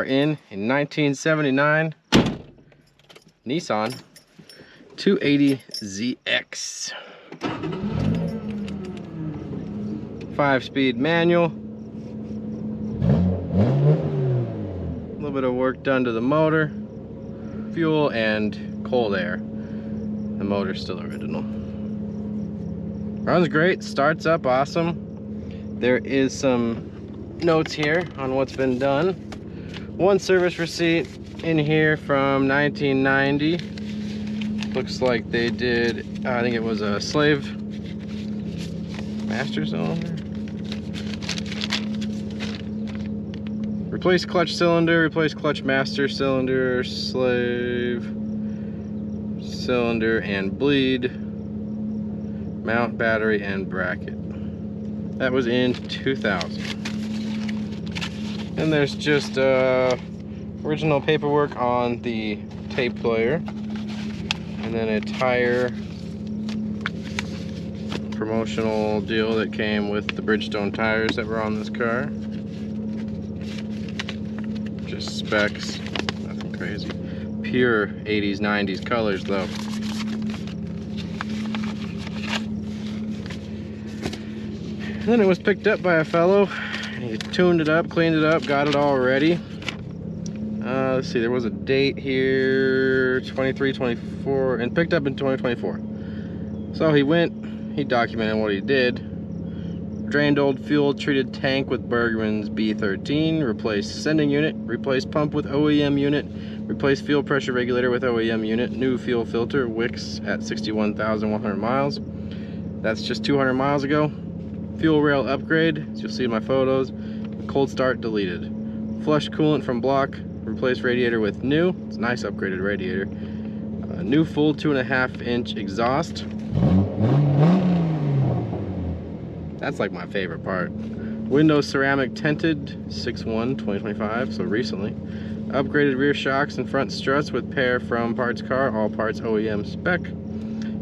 in a 1979 Nissan 280ZX. 5-speed manual. A little bit of work done to the motor. Fuel and cold air. The motor's still original. Runs great, starts up awesome. There is some notes here on what's been done. One service receipt in here from 1990. Looks like they did, I think it was a slave master cylinder. Replace clutch cylinder, replace clutch master cylinder, slave cylinder and bleed, mount battery and bracket. That was in 2000. And there's just original paperwork on the tape player, and then a tire promotional deal that came with the Bridgestone tires that were on this car. Just specs, nothing crazy. Pure 80s, 90s colors though. And then it was picked up by a fellow. He tuned it up, cleaned it up, got it all ready. Let's see, there was a date here, 23, 24, and picked up in 2024. So he went, he documented what he did. Drained old fuel treated tank with Bergman's B13, replaced sending unit, replaced pump with OEM unit, replaced fuel pressure regulator with OEM unit, new fuel filter, wicks at 61,100 miles. That's just 200 miles ago. Fuel rail upgrade, as you'll see in my photos. Cold start deleted. Flush coolant from block, replaced radiator with new. It's a nice upgraded radiator. New full 2.5-inch exhaust. That's like my favorite part. Windows ceramic tinted, 6/1/2025, so recently. Upgraded rear shocks and front struts with pair from Parts Car, all parts OEM spec.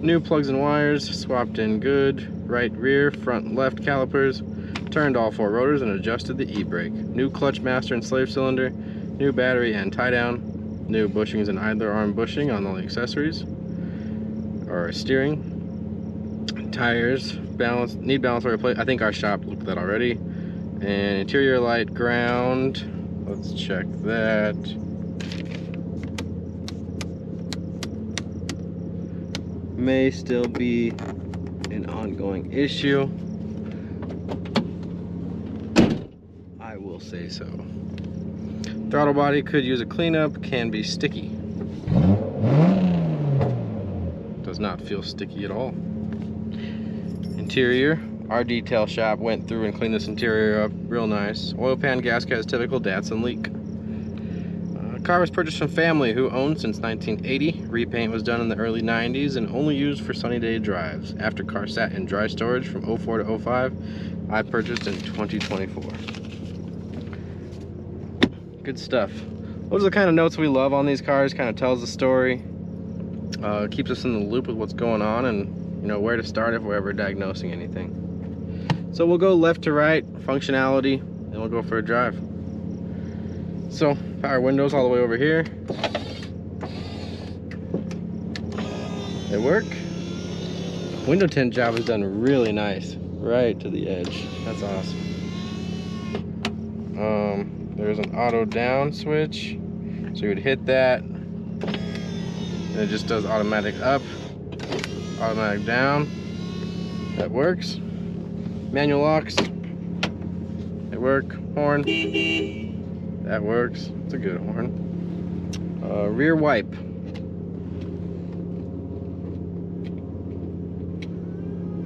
New plugs and wires, swapped in good. Right rear, front left calipers. Turned all 4 rotors and adjusted the e-brake. New clutch master and slave cylinder. New battery and tie down. New bushings and idler arm bushing on all the accessories. Or steering. Tires, balance, need balance wire plate. I think our shop looked at that already. And interior light, ground. Let's check that. May still be an ongoing issue. I will say so. Throttle body could use a cleanup, can be sticky. Does not feel sticky at all. Interior, our detail shop went through and cleaned this interior up real nice. Oil pan gasket has typical Datsun leak. Car was purchased from family who owned since 1980. Repaint was done in the early 90s and only used for sunny day drives. After car sat in dry storage from 04 to 05, I purchased in 2024. Good stuff. Those are the kind of notes we love on these cars. Kind of tells the story, keeps us in the loop with what's going on, and you know where to start if we're ever diagnosing anything. So we'll go left to right, functionality, and we'll go for a drive. So power windows all the way over here. They work. Window tint job is done really nice, right to the edge. That's awesome. There's an auto down switch, so you would hit that, and it just does automatic up, automatic down. That works. Manual locks. They work. Horn. That works. It's a good horn. Rear wipe.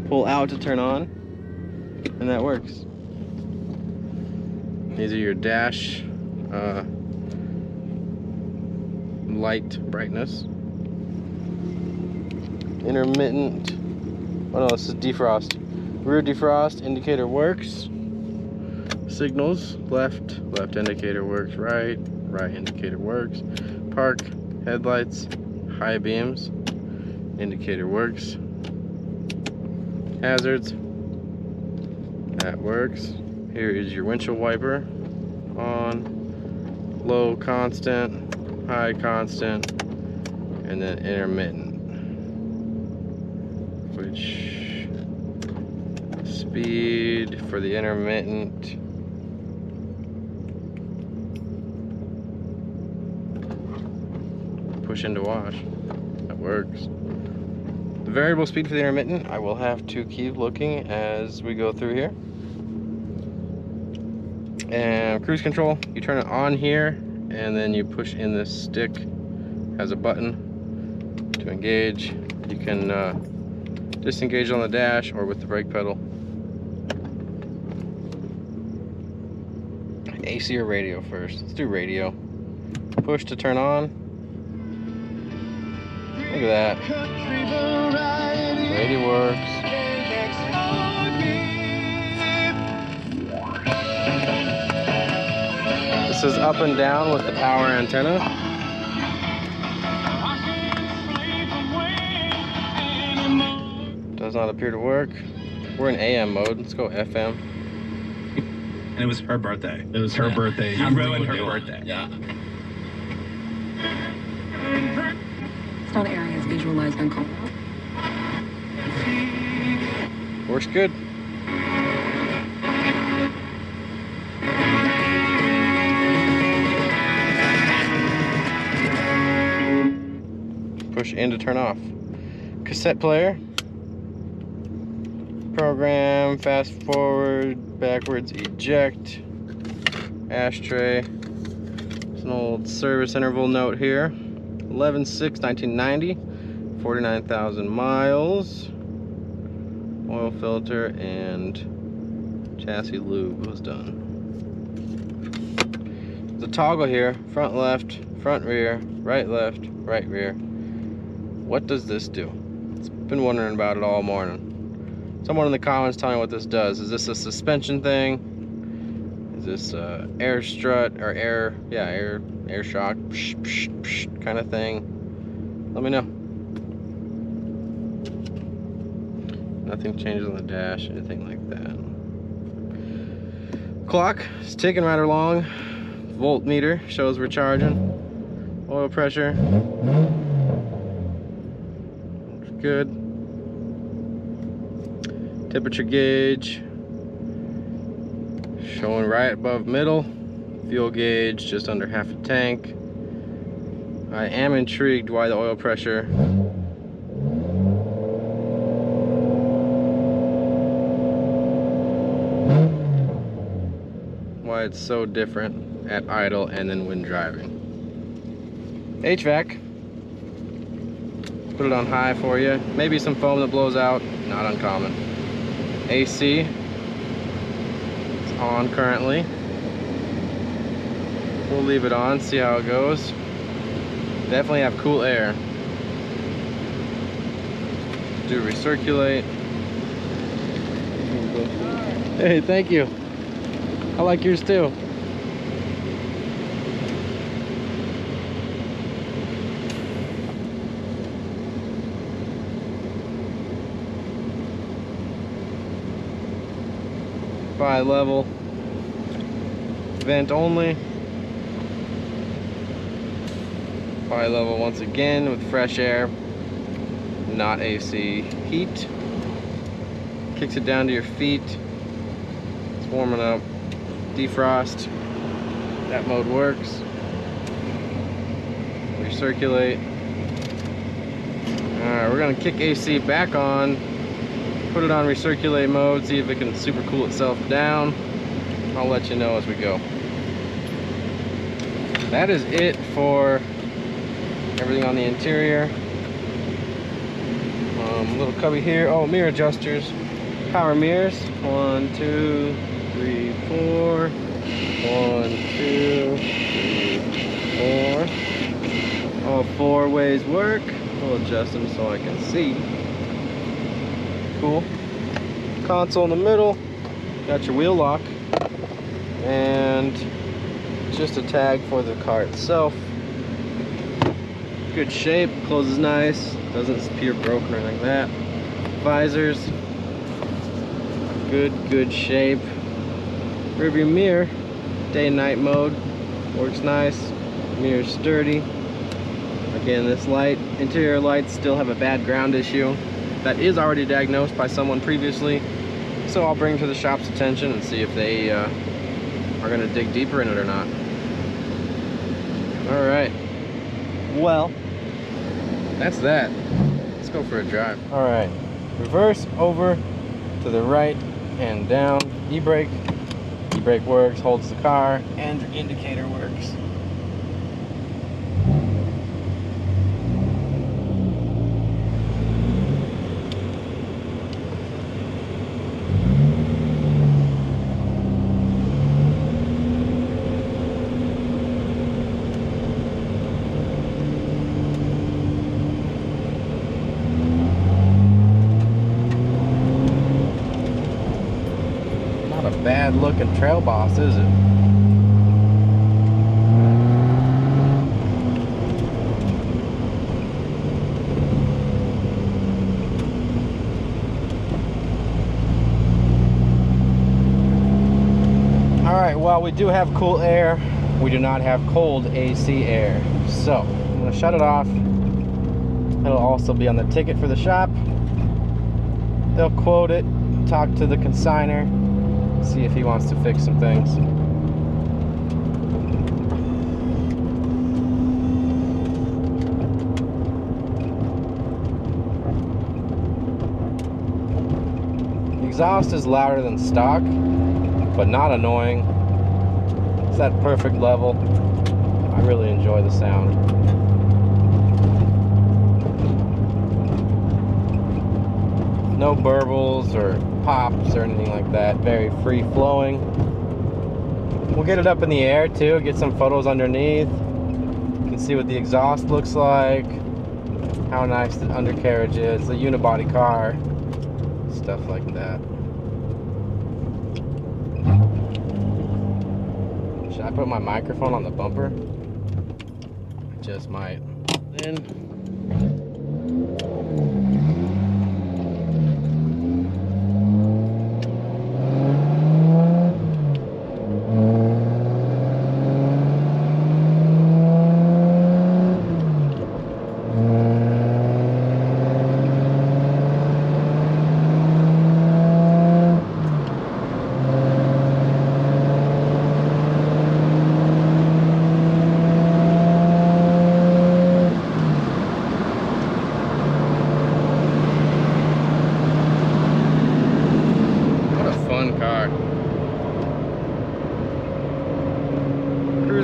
Pull out to turn on, and that works. These are your dash light brightness. Intermittent. Oh no, this is defrost. Rear defrost indicator works. Signals, left indicator works, right indicator works. Park, headlights, high beams, indicator works. Hazards, that works. Here is your windshield wiper, on, low constant, high constant, and then intermittent. Which speed for the intermittent, push into wash. That works. The variable speed for the intermittent, I will have to keep looking as we go through here. And cruise control, you turn it on here and then you push in this stick. Has a button to engage. You can disengage on the dash or with the brake pedal. AC or radio first? Let's do radio. Push to turn on. Look at that. Radio works. This is up and down with the power antenna. Does not appear to work. We're in AM mode. Let's go FM. And it was her birthday. It was her birthday. You ruined her birthday. Yeah. All areas visualized on call. Works good. Push in to turn off. Cassette player. Program, fast forward, backwards, eject. Ashtray. It's an old service interval note here. 11/6/1990. 49,000 miles. Oil filter and chassis lube was done. There's a toggle here. Front left, front rear, right left, right rear. What does this do? I've been wondering about it all morning. Someone in the comments tell me what this does. Is this a suspension thing? Is this air strut or air shock kind of thing? Let me know. Nothing changes on the dash, anything like that. Clock is ticking right along. Voltmeter shows we're charging. Oil pressure. Good. Temperature gauge showing right above middle. Fuel gauge just under half a tank. I am intrigued why the oil pressure why it's so different at idle and then when driving. HVAC, put it on high for you. Maybe some foam that blows out, not uncommon. AC, it's on currently. We'll leave it on, see how it goes. Definitely have cool air. Do recirculate. Hey, thank you. I like yours too. Bi-level. Vent only. Bi-level once again with fresh air, not AC heat. Kicks it down to your feet. It's warming up. Defrost. That mode works. Recirculate. Alright, we're gonna kick AC back on. Put it on recirculate mode, see if it can super cool itself down. I'll let you know as we go. That is it for everything on the interior. Little cubby here. Oh, mirror adjusters. Power mirrors. 1, 2, 3, 4. 1, 2, 3, 4. All 4 ways work. We'll adjust them so I can see. Cool. Console in the middle. Got your wheel lock. And just a tag for the car itself. Good shape, closes nice, doesn't appear broken or anything like that. Visors, good shape. Rearview mirror, day and night mode. Works nice. Mirror's sturdy. Again, this light, interior lights still have a bad ground issue. That is already diagnosed by someone previously. So I'll bring it to the shop's attention and see if they are going to dig deeper in it or not. All right. Well, that's that. Let's go for a drive. All right. Reverse over to the right and down. E-brake. E-brake works, holds the car, and your indicator works. Bad looking trail boss, is it? Alright, well, we do have cool air. We do not have cold AC air. So, I'm going to shut it off. It'll also be on the ticket for the shop. They'll quote it, talk to the consignor, see if he wants to fix some things. The exhaust is louder than stock, but not annoying. It's that perfect level. I really enjoy the sound. No burbles or pops or anything like that. Very free flowing. We'll get it up in the air too, get some photos underneath. You can see what the exhaust looks like, how nice the undercarriage is, the unibody car, stuff like that. Should I put my microphone on the bumper? I just might. Then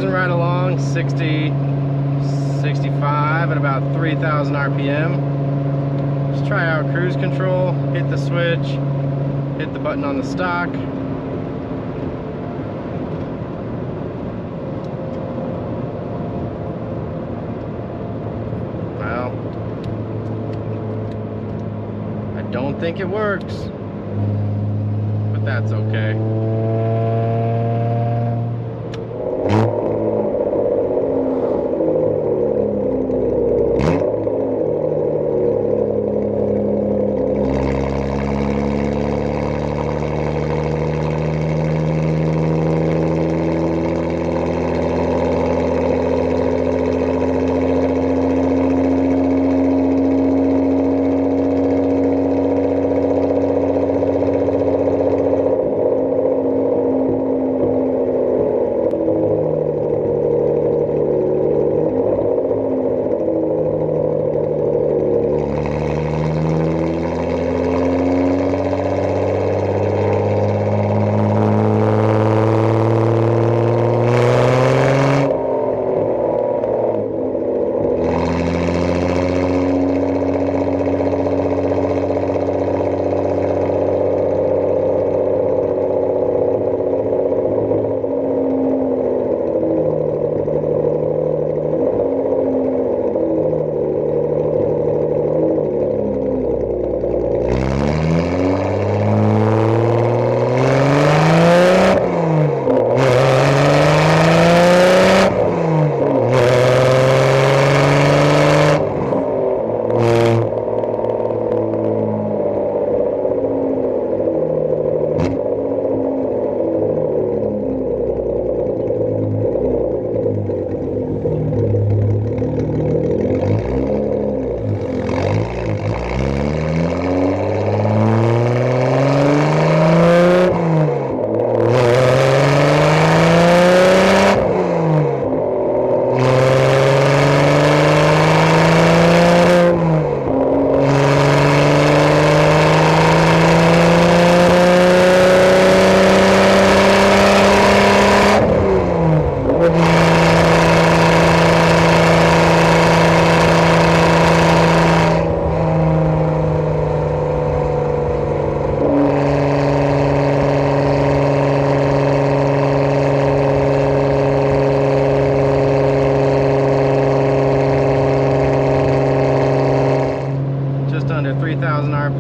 right along, 60, 65 at about 3,000 RPM. Just try out cruise control, hit the switch, hit the button on the stock. Well, I don't think it works, but that's okay.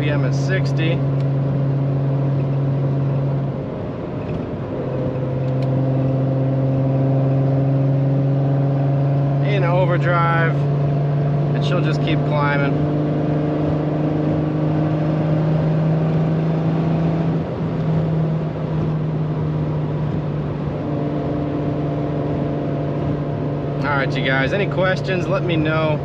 RPM at 60. In overdrive, and she'll just keep climbing. Alright, you guys, any questions, let me know.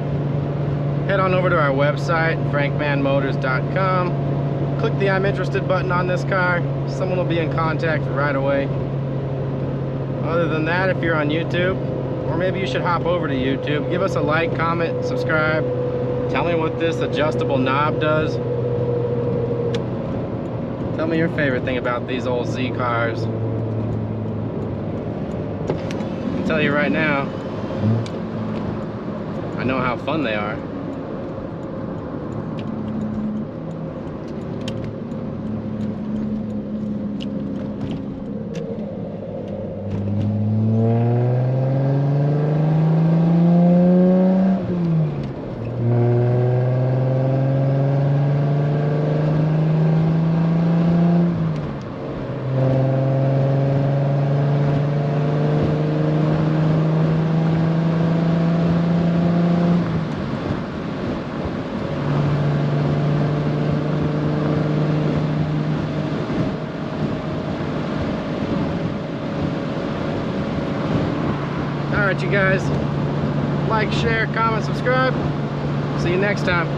Head on over to our website, frankmanmotors.com. Click the I'm interested button on this car. Someone will be in contact right away. Other than that, if you're on YouTube, or maybe you should hop over to YouTube, give us a like, comment, subscribe. Tell me what this adjustable knob does. Tell me your favorite thing about these old Z cars. I'll tell you right now, I know how fun they are. Alright, you guys, like, share, comment, subscribe. See you next time.